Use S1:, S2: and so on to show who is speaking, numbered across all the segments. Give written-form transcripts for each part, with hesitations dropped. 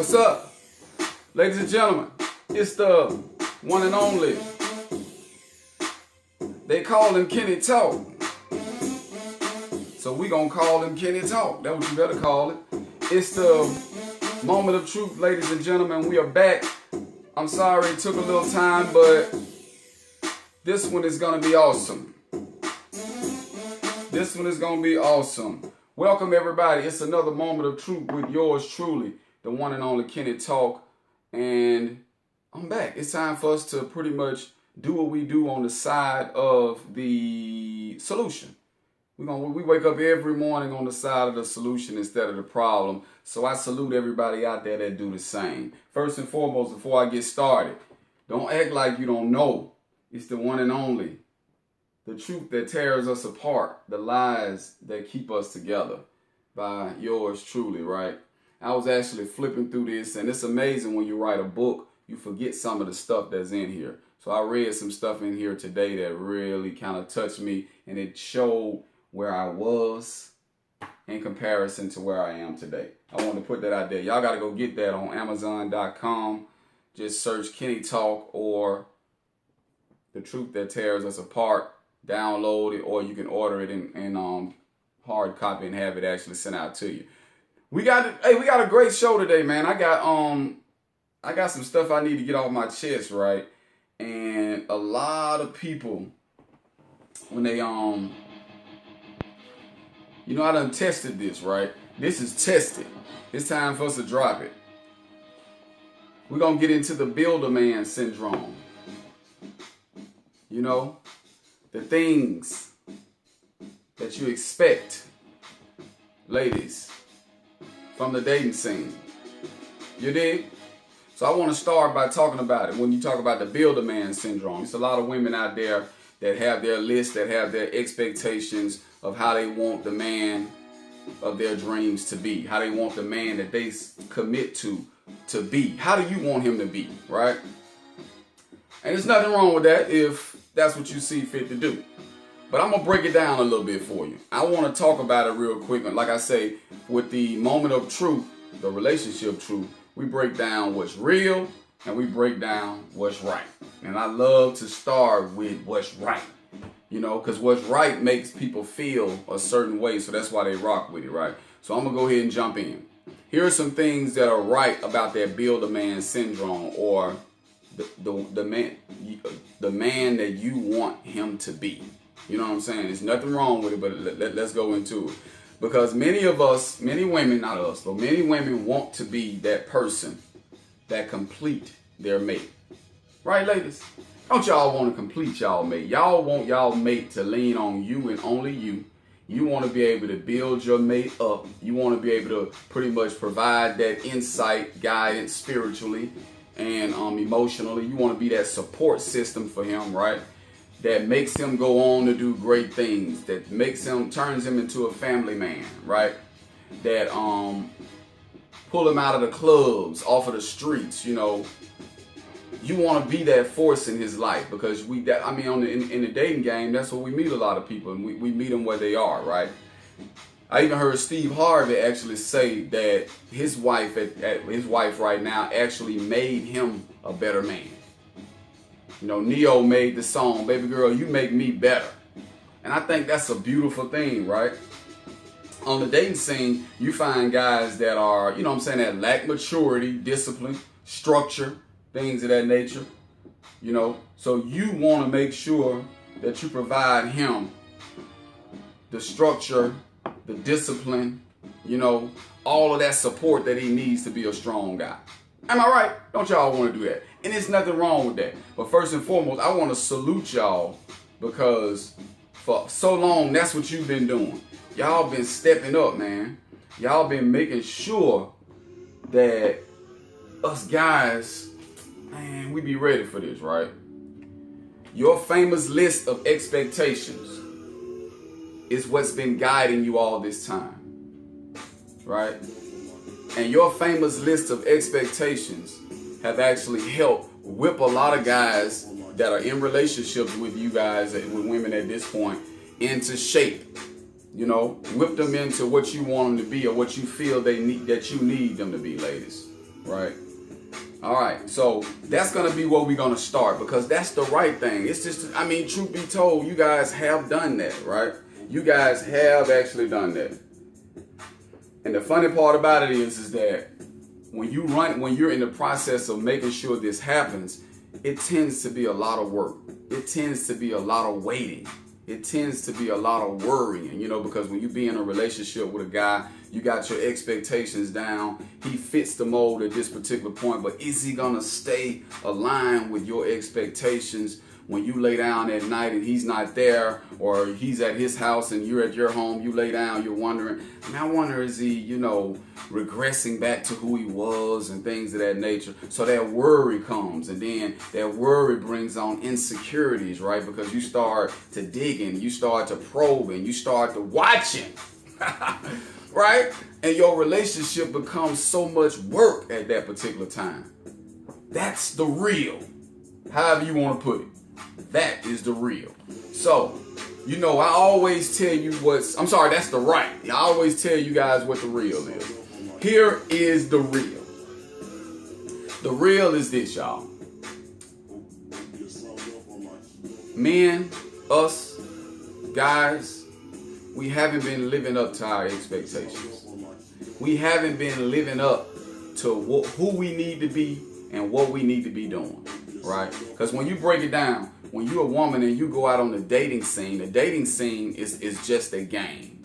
S1: What's up, ladies and gentlemen? It's the one and only. They call him Kenny Talk, so we gonna call him Kenny Talk. That's what you better call it. It's the moment of truth, ladies and gentlemen. We are back. I'm sorry it took a little time, but this one is gonna be awesome. This one is gonna be awesome. Welcome everybody. It's another moment of truth with yours truly, the one and only Kenny Talk, and I'm back. It's time for us to pretty much do what we do on the side of the solution. We wake up every morning on the side of the solution instead of the problem. So I salute everybody out there that do the same. First and foremost, before I get started, don't act like you don't know. It's the one and only. The truth that tears us apart, the lies that keep us together, by yours truly, right? I was actually flipping through this, and it's amazing when you write a book, you forget some of the stuff that's in here. So I read some stuff in here today that really kind of touched me, and it showed where I was in comparison to where I am today. I want to put that out there. Y'all got to go get that on Amazon.com. Just search Kenny Talk or The Truth That Tears Us Apart. Download it, or you can order it in hard copy and have it actually sent out to you. We got a great show today, man. I got some stuff I need to get off my chest, right? And a lot of people, when they I done tested this, right? This is tested. It's time for us to drop it. We're gonna get into the builder man syndrome. You know, the things that you expect, ladies, from the dating scene. You dig? So I want to start by talking about it. When you talk about the builder man syndrome, it's a lot of women out there that have their list, that have their expectations of how they want the man of their dreams to be, how they want the man that they commit to be. How do you want him to be, right? And there's nothing wrong with that if that's what you see fit to do. But I'm going to break it down a little bit for you. I want to talk about it real quick. Like I say, with the moment of truth, the relationship truth, we break down what's real and we break down what's right. And I love to start with what's right, because what's right makes people feel a certain way. So that's why they rock with it, right? So I'm going to go ahead and jump in. Here are some things that are right about that builder man syndrome, or the man that you want him to be. You know what I'm saying? There's nothing wrong with it, but let's go into it. Because many women want to be that person that complete their mate. Right, ladies? Don't y'all want to complete y'all mate? Y'all want y'all mate to lean on you and only you. You want to be able to build your mate up. You want to be able to pretty much provide that insight, guidance spiritually and emotionally. You want to be that support system for him, right? That makes him go on to do great things, that turns him into a family man, right? That pull him out of the clubs, off of the streets, You want to be that force in his life, because in the dating game, that's where we meet a lot of people, and we meet them where they are, right? I even heard Steve Harvey actually say that his wife right now actually made him a better man. Neo made the song, "Baby Girl, You Make Me Better." And I think that's a beautiful thing, right? On the dating scene, you find guys that are, that lack maturity, discipline, structure, things of that nature. So you want to make sure that you provide him the structure, the discipline, all of that support that he needs to be a strong guy. Am I right? Don't y'all want to do that? And there's nothing wrong with that. But first and foremost, I want to salute y'all, because for so long, that's what you've been doing. Y'all been stepping up, man. Y'all been making sure that us guys, man, we be ready for this, right? Your famous list of expectations is what's been guiding you all this time, right? And your famous list of expectations have actually helped whip a lot of guys that are in relationships with you guys, with women at this point, into shape. Whip them into what you want them to be, or what you feel that you need them to be, ladies. right? All right, so that's gonna be where we're gonna start because that's the right thing. It's just, I mean, truth be told, you guys have done that, right? You guys have actually done that. And the funny part about it is that when you're in the process of making sure this happens, it tends to be a lot of work. It tends to be a lot of waiting. It tends to be a lot of worrying, because when you be in a relationship with a guy, you got your expectations down. He fits the mold at this particular point, but is he gonna stay aligned with your expectations when you lay down at night and he's not there, or he's at his house and you're at your home, you lay down, you're wondering, I wonder, is he, regressing back to who he was and things of that nature. So that worry comes, and then that worry brings on insecurities, right? Because you start to digging, you start to probing, you start to watching, right? And your relationship becomes so much work at that particular time. That's the real, however you want to put it. That is the real. So, I always tell you that's the right. I always tell you guys what the real is. Here is the real. The real is this, y'all. Men, us, guys, we haven't been living up to our expectations. We haven't been living up to who we need to be and what we need to be doing, right? Because when you break it down, when you're a woman and you go out on the dating scene is just a game.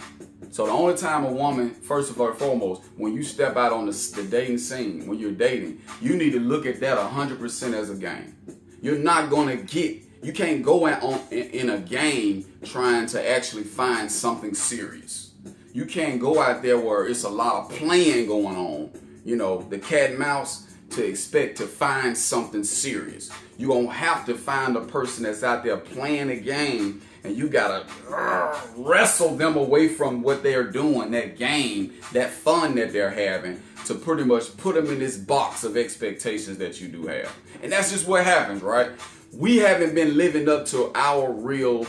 S1: So the only time a woman, first of all, foremost, when you step out on the dating scene, when you're dating, you need to look at that 100% as a game. You're not going to you can't go in a game trying to actually find something serious. You can't go out there where it's a lot of playing going on, the cat and mouse, to expect to find something serious. You're going to have to find a person that's out there playing a game, and you got to wrestle them away from what they're doing, that game, that fun that they're having, to pretty much put them in this box of expectations that you do have. And that's just what happens, right? We haven't been living up to our real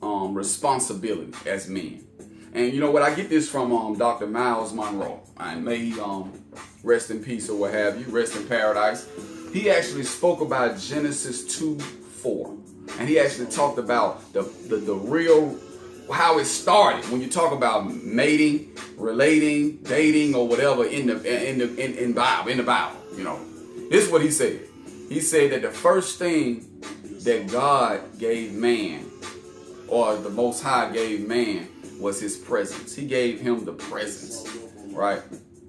S1: responsibility as men. And you know what? I get this from Dr. Miles Monroe. And may he rest in peace or what have you, rest in paradise. He actually spoke about Genesis 2:4. And he actually talked about the real, how it started. When you talk about mating, relating, dating, or whatever in the Bible, This is what he said. He said that the first thing that God gave man, or the Most High gave man, was his presence. He gave him the presence, right?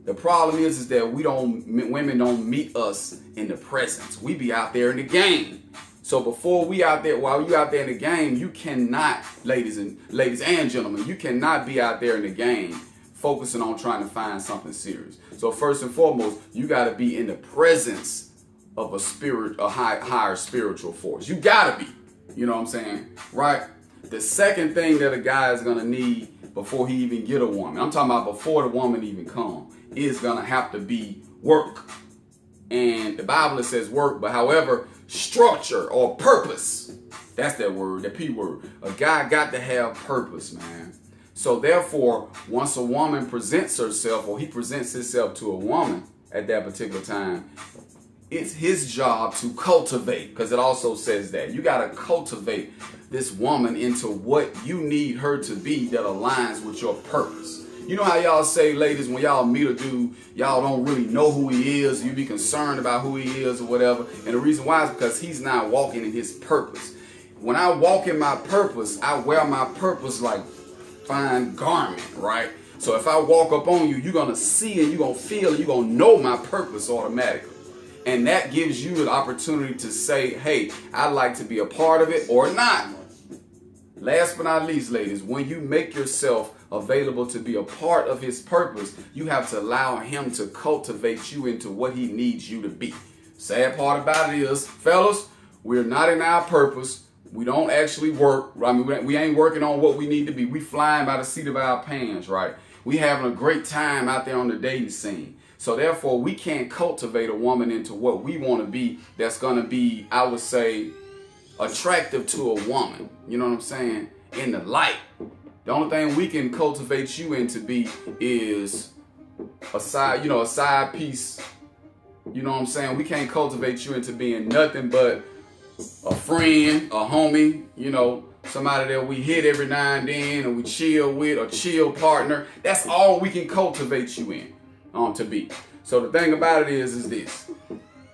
S1: The problem is that women don't meet us in the presence. We be out there in the game. So while you out there in the game, you cannot, ladies and gentlemen, you cannot be out there in the game focusing on trying to find something serious. So first and foremost, you got to be in the presence of a higher spiritual force. You got to be, you know what I'm saying, right? The second thing that a guy is going to need before he even get a woman, I'm talking about before the woman even come, is going to have to be work. And the Bible, it says work, but however, structure or purpose, that's that word, that P word. A guy got to have purpose, man. So therefore, once a woman presents herself, or he presents himself to a woman at that particular time, it's his job to cultivate, because it also says that you got to cultivate this woman into what you need her to be that aligns with your purpose. You know how y'all say, ladies, when y'all meet a dude, y'all don't really know who he is. You be concerned about who he is or whatever. And the reason why is because he's not walking in his purpose. When I walk in my purpose, I wear my purpose like fine garment, right? So if I walk up on you, you're going to see and you're going to feel and you're going to know my purpose automatically. And that gives you an opportunity to say, hey, I'd like to be a part of it or not. Last but not least, ladies, when you make yourself available to be a part of his purpose, you have to allow him to cultivate you into what he needs you to be. Sad part about it is, fellas, we're not in our purpose. We don't actually work. I mean, we ain't working on what we need to be. We flying by the seat of our pants, right? We having a great time out there on the dating scene. So therefore, we can't cultivate a woman into what we want to be that's going to be, I would say, attractive to a woman. You know what I'm saying? In the light. The only thing we can cultivate you into be is a side piece You know what I'm saying? We can't cultivate you into being nothing but a friend, a homie, you know, somebody that we hit every now and then and we chill with, a chill partner. That's all we can cultivate you in to be. So the thing about it is this.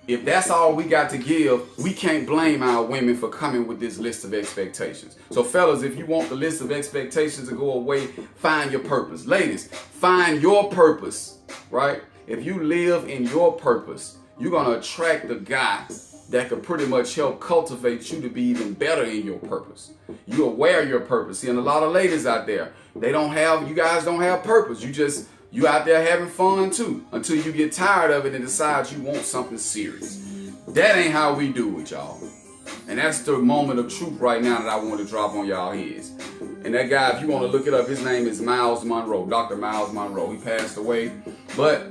S1: If that's all we got to give, we can't blame our women for coming with this list of expectations. So fellas, if you want the list of expectations to go away, find your purpose. Ladies, find your purpose, right? If you live in your purpose, you're going to attract the guy that could pretty much help cultivate you to be even better in your purpose. You're aware of your purpose. See, and a lot of ladies out there, you guys don't have purpose. You out there having fun too, until you get tired of it and decide you want something serious. That ain't how we do it, y'all. And that's the moment of truth right now that I want to drop on y'all heads. And that guy, if you want to look it up, his name is Myles Munroe, Dr. Myles Munroe. He passed away, but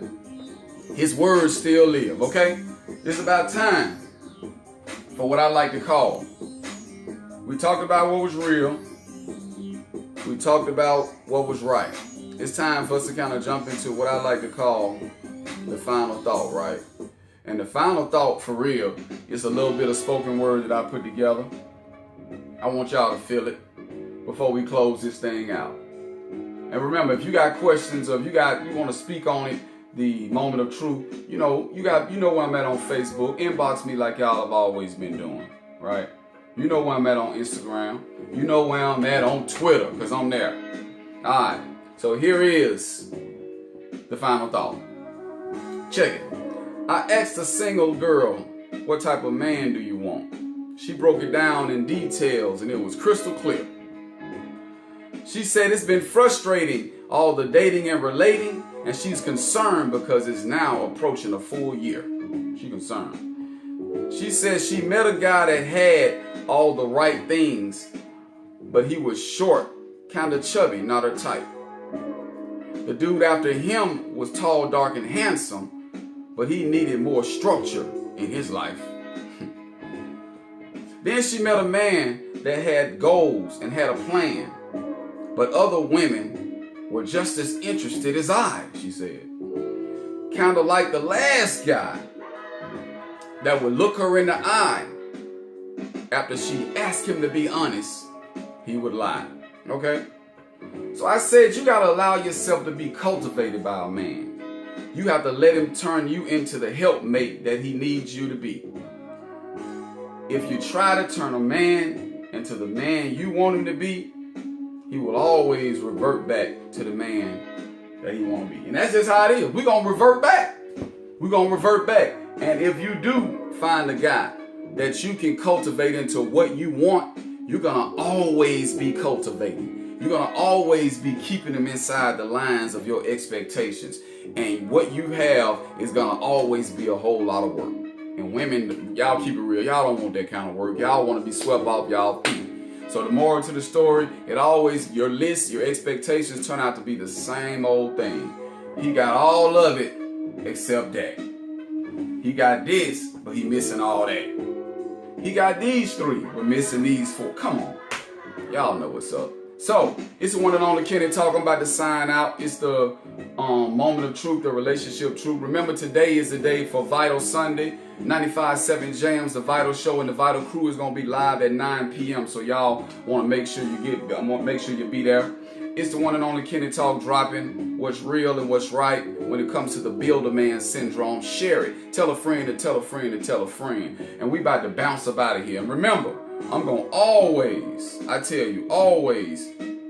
S1: his words still live, okay? It's about time for what I like to call. We talked about what was real. We talked about what was right. It's time for us to kind of jump into what I like to call the final thought, right? And the final thought, for real, is a little bit of spoken word that I put together. I want y'all to feel it before we close this thing out. And remember, if you got questions or if you want to speak on it, the moment of truth, you know where I'm at on Facebook. Inbox me like y'all have always been doing, right? You know where I'm at on Instagram. You know where I'm at on Twitter, because I'm there. All right. So here is the final thought. Check it. I asked a single girl, what type of man do you want? She broke it down in details and it was crystal clear. She said it's been frustrating, all the dating and relating, and she's concerned because it's now approaching a full year. She's concerned. She says she met a guy that had all the right things, but he was short, kind of chubby, not her type. The dude after him was tall, dark, and handsome, but he needed more structure in his life. Then she met a man that had goals and had a plan, but other women were just as interested as I, she said. Kind of like the last guy that would look her in the eye. After she asked him to be honest, he would lie. Okay? So I said you gotta allow yourself to be cultivated by a man. You have to let him turn you into the helpmate that he needs you to be. If you try to turn a man into the man you want him to be, he will always revert back to the man that he want to be. And that's just how it is. We're going to revert back. We're going to revert back. And if you do find a guy that you can cultivate into what you want, you're going to always be cultivating. You're going to always be keeping them inside the lines of your expectations. And what you have is going to always be a whole lot of work. And women, y'all keep it real. Y'all don't want that kind of work. Y'all want to be swept off y'all feet. So the moral to the story, your list, your expectations turn out to be the same old thing. He got all of it except that. He got this, but he missing all that. He got these three, but missing these four. Come on. Y'all know what's up. So, it's the one and only Kenny Talk. I'm about to sign out. It's the moment of truth, the relationship truth. Remember, today is the day for Vital Sunday. 95.7 Jams, the Vital Show, and the Vital Crew is gonna be live at 9 p.m. So y'all want to make sure you be there. It's the one and only Kenny Talk, dropping what's real and what's right when it comes to the Builder Man syndrome. Share it. Tell a friend to tell a friend to tell a friend. And we about to bounce up out of here. And remember, I'm gonna always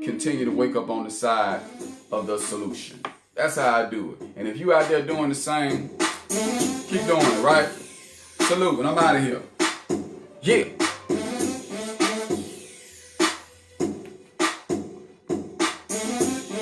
S1: continue to wake up on the side of the solution. That's how I do it. And if you out there doing the same, keep doing it, right? Salute, and I'm out of here. Yeah.